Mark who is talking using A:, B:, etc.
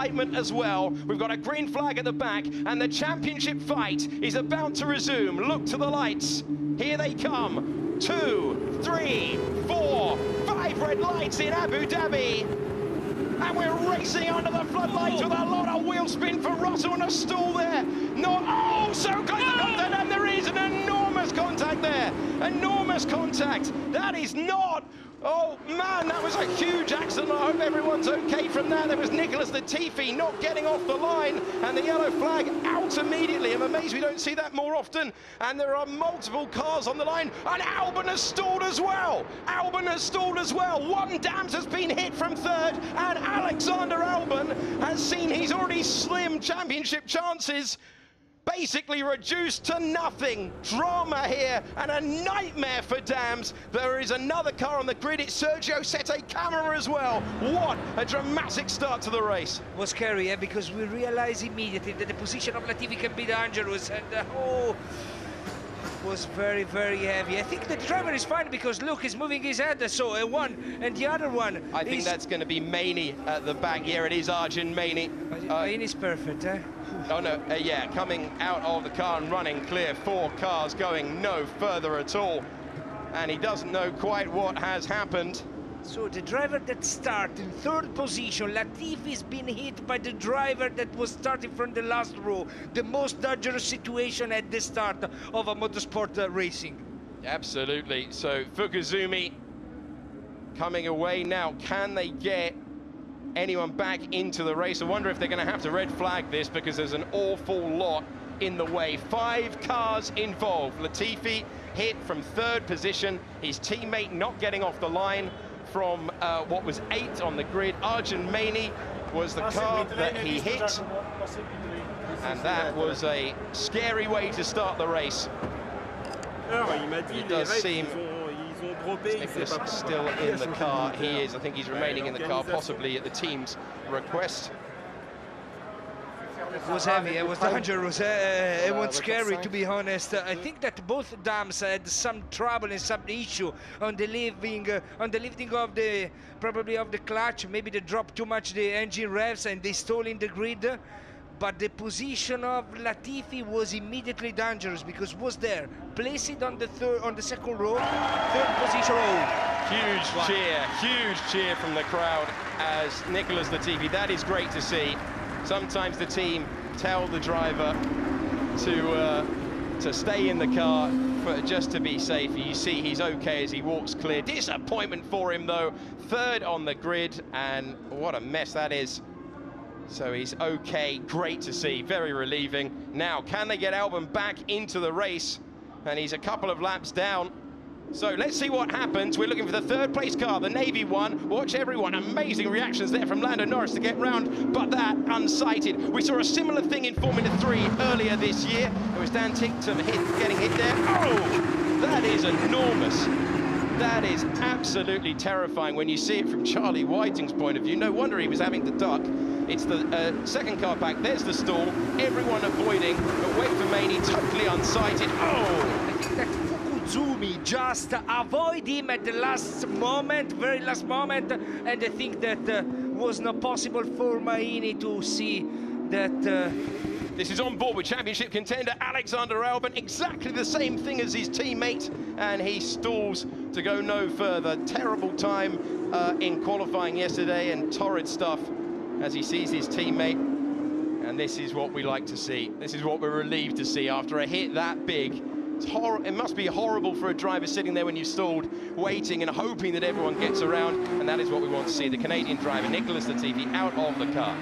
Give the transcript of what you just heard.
A: excitement as well. We've got a green flag at the back, and the championship fight is about to resume. Look to the lights. Here they come. 2, 3, 4, 5 red lights in Abu Dhabi. And we're racing under the floodlights with a lot of wheel spin for Russell and a stall there. Not, so close to contact, and there is an enormous contact there. Enormous contact. That is not, oh man, that was a huge accident. I hope everyone's okay from that. There was Nicholas Latifi not getting off the line, and the yellow flag out immediately. I'm amazed we don't see that more often. And there are multiple cars on the line, and Albon has stalled as well. Albon has stalled as well. One Dams has been hit from third, and Alexander Albon has seen his already slim championship chances basically reduced to nothing. Drama here and a nightmare for Dams. There is another car on the grid. It's Sergio Sette Camara as well. What a dramatic start to the race.
B: It was scary, because we realized immediately that the position of Latifi can be dangerous, and was very, very heavy. I think the driver is fine because look, he's moving his head, so one and the other one.
A: I think that's going to be Maney at the back. Here it is, Arjun Maney.
B: Maney's perfect, eh?
A: Oh no, yeah, coming out of the car and running clear. 4 cars going no further at all. And he doesn't know quite what has happened.
B: So the driver that started in 3rd position, Latifi's been hit by the driver that was starting from the last row. The most dangerous situation at the start of a motorsport racing.
A: Absolutely. So Fukuzumi coming away now. Can they get anyone back into the race? I wonder if they're going to have to red flag this because there's an awful lot in the way. 5 cars involved. Latifi hit from 3rd position. His teammate not getting off the line from what was 8 on the grid. Arjun Maney was the car that he hit, and that was a scary way to start the race. It does seem Nicholas still in the car. He is. I think he's remaining in the car, possibly at the team's request.
B: It was heavy, it was dangerous, it was scary, to be honest. I think that both dams had some trouble and some issue on the lifting of the, probably of the clutch. Maybe they dropped too much the engine revs and they stole in the grid. But the position of Latifi was immediately dangerous because was there, placed on the 2nd row, 3rd position.
A: Huge cheer from the crowd as Nicholas Latifi. That is great to see. Sometimes the team tell the driver to stay in the car just to be safe. You see he's okay as he walks clear. Disappointment for him though. 3rd on the grid, and what a mess that is. So he's okay, great to see, very relieving. Now, can they get Albon back into the race? And he's a couple of laps down. So let's see what happens. We're looking for the 3rd place car, the Navy one. Watch everyone, amazing reactions there from Lando Norris to get round, but that unsighted. We saw a similar thing in Formula 3 earlier this year. There was Dan Ticktum getting hit there. Oh, that is enormous. That is absolutely terrifying when you see it from Charlie Whiting's point of view. No wonder he was having to duck. It's the 2nd car back. There's the stall. Everyone avoiding, but wait for Maney, totally unsighted. Oh!
B: I think that Fukuzumi just avoid him at the last moment, very last moment, and I think that was not possible for Maini to see that.
A: This is on board with championship contender Alexander Albon, exactly the same thing as his teammate, and he stalls to go no further. Terrible time in qualifying yesterday, and torrid stuff as he sees his teammate, and this is what we like to see. This is what we're relieved to see after a hit that big. It must be horrible for a driver sitting there when you stalled, waiting and hoping that everyone gets around, and that is what we want to see. The Canadian driver, Nicholas Latifi, out of the car.